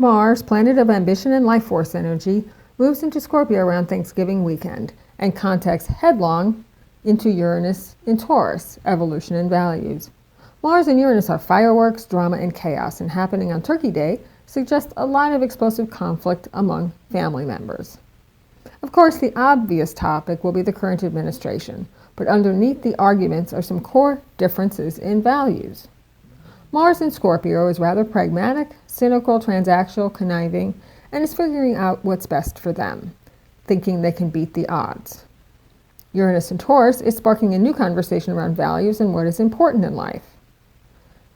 Mars, planet of ambition and life force energy, moves into Scorpio around Thanksgiving weekend and contacts headlong into Uranus in Taurus, evolution and values. Mars and Uranus are fireworks, drama, and chaos, and happening on Turkey Day suggests a lot of explosive conflict among family members. Of course, the obvious topic will be the current administration, but underneath the arguments are some core differences in values. Mars in Scorpio is rather pragmatic, cynical, transactional, conniving, and is figuring out what's best for them, thinking they can beat the odds. Uranus in Taurus is sparking a new conversation around values and what is important in life.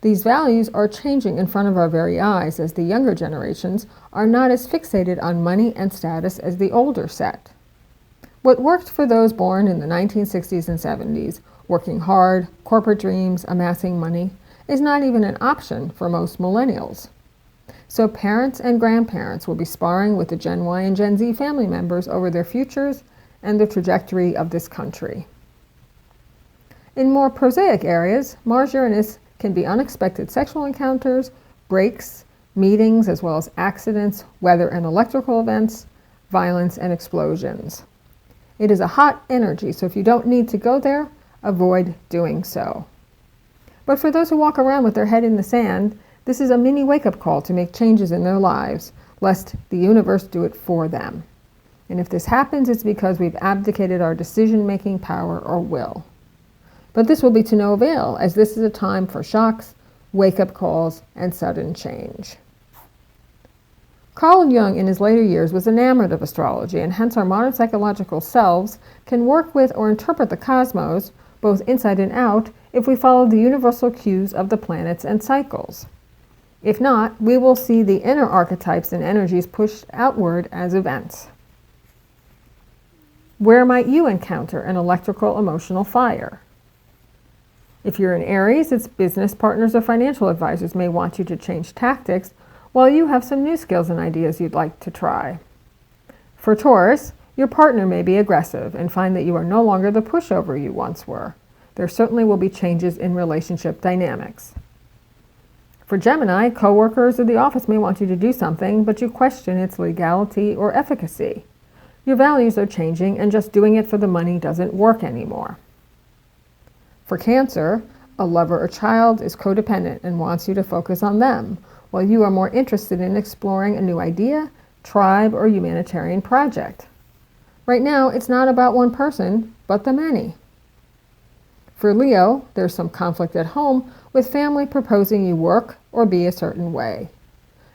These values are changing in front of our very eyes as the younger generations are not as fixated on money and status as the older set. What worked for those born in the 1960s and 70s, working hard, corporate dreams, amassing money, is not even an option for most millennials. So parents and grandparents will be sparring with the Gen Y and Gen Z family members over their futures and the trajectory of this country. In more prosaic areas, Mars-Uranus can be unexpected sexual encounters, breaks, meetings, as well as accidents, weather and electrical events, violence and explosions. It is a hot energy, so if you don't need to go there, avoid doing so. But for those who walk around with their head in the sand, this is a mini wake-up call to make changes in their lives, lest the universe do it for them. And if this happens, it's because we've abdicated our decision-making power or will. But this will be to no avail, as this is a time for shocks, wake-up calls, and sudden change. Carl Jung in his later years was enamored of astrology, and hence our modern psychological selves can work with or interpret the cosmos, both inside and out, if we follow the universal cues of the planets and cycles. If not, we will see the inner archetypes and energies pushed outward as events. Where might you encounter an electrical emotional fire? If you're in Aries, its business partners or financial advisors may want you to change tactics, while you have some new skills and ideas you'd like to try. For Taurus, your partner may be aggressive and find that you are no longer the pushover you once were. There certainly will be changes in relationship dynamics. For Gemini, coworkers or the office may want you to do something, but you question its legality or efficacy. Your values are changing, and just doing it for the money doesn't work anymore. For Cancer, a lover or child is codependent and wants you to focus on them, while you are more interested in exploring a new idea, tribe, or humanitarian project. Right now, it's not about one person, but the many. For Leo, there's some conflict at home, with family proposing you work or be a certain way.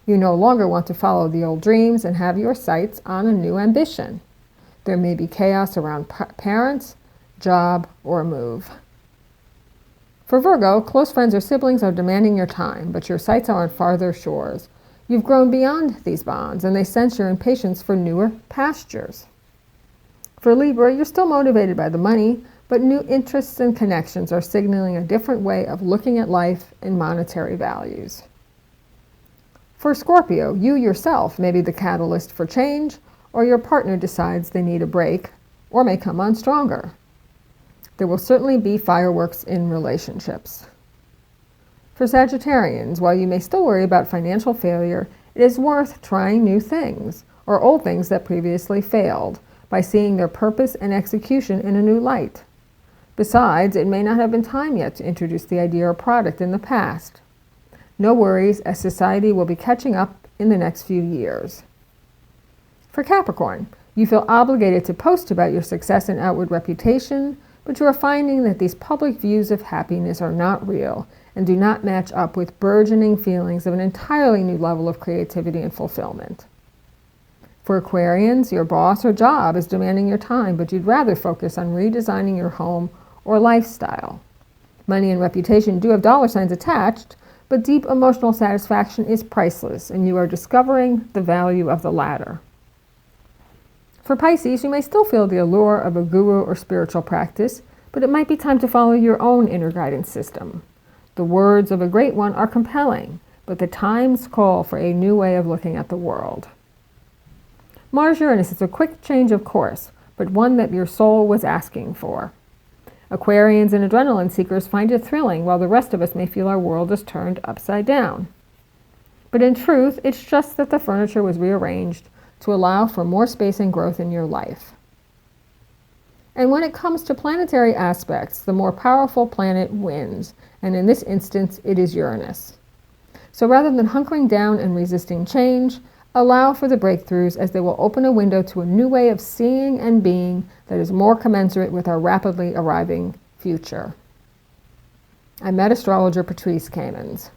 You no longer want to follow the old dreams and have your sights on a new ambition. There may be chaos around parents, job, or move. For Virgo, close friends or siblings are demanding your time, but your sights are on farther shores. You've grown beyond these bonds, and they sense your impatience for newer pastures. For Libra, you're still motivated by the money, but new interests and connections are signaling a different way of looking at life and monetary values. For Scorpio, you yourself may be the catalyst for change, or your partner decides they need a break, or may come on stronger. There will certainly be fireworks in relationships. For Sagittarians, while you may still worry about financial failure, it is worth trying new things, or old things that previously failed, by seeing their purpose and execution in a new light. Besides, it may not have been time yet to introduce the idea or product in the past. No worries, as society will be catching up in the next few years. For Capricorn, you feel obligated to post about your success and outward reputation, but you are finding that these public views of happiness are not real and do not match up with burgeoning feelings of an entirely new level of creativity and fulfillment. For Aquarians, your boss or job is demanding your time, but you'd rather focus on redesigning your home or lifestyle. Money and reputation do have dollar signs attached, but deep emotional satisfaction is priceless, and you are discovering the value of the latter. For Pisces, you may still feel the allure of a guru or spiritual practice, but it might be time to follow your own inner guidance system. The words of a great one are compelling, but the times call for a new way of looking at the world. Mars-Uranus is a quick change of course, but one that your soul was asking for. Aquarians and adrenaline seekers find it thrilling, while the rest of us may feel our world is turned upside down. But in truth, it's just that the furniture was rearranged to allow for more space and growth in your life. And when it comes to planetary aspects, the more powerful planet wins, and in this instance, it is Uranus. So rather than hunkering down and resisting change, allow for the breakthroughs, as they will open a window to a new way of seeing and being that is more commensurate with our rapidly arriving future. I'm Metastrologer Patrice Kamins.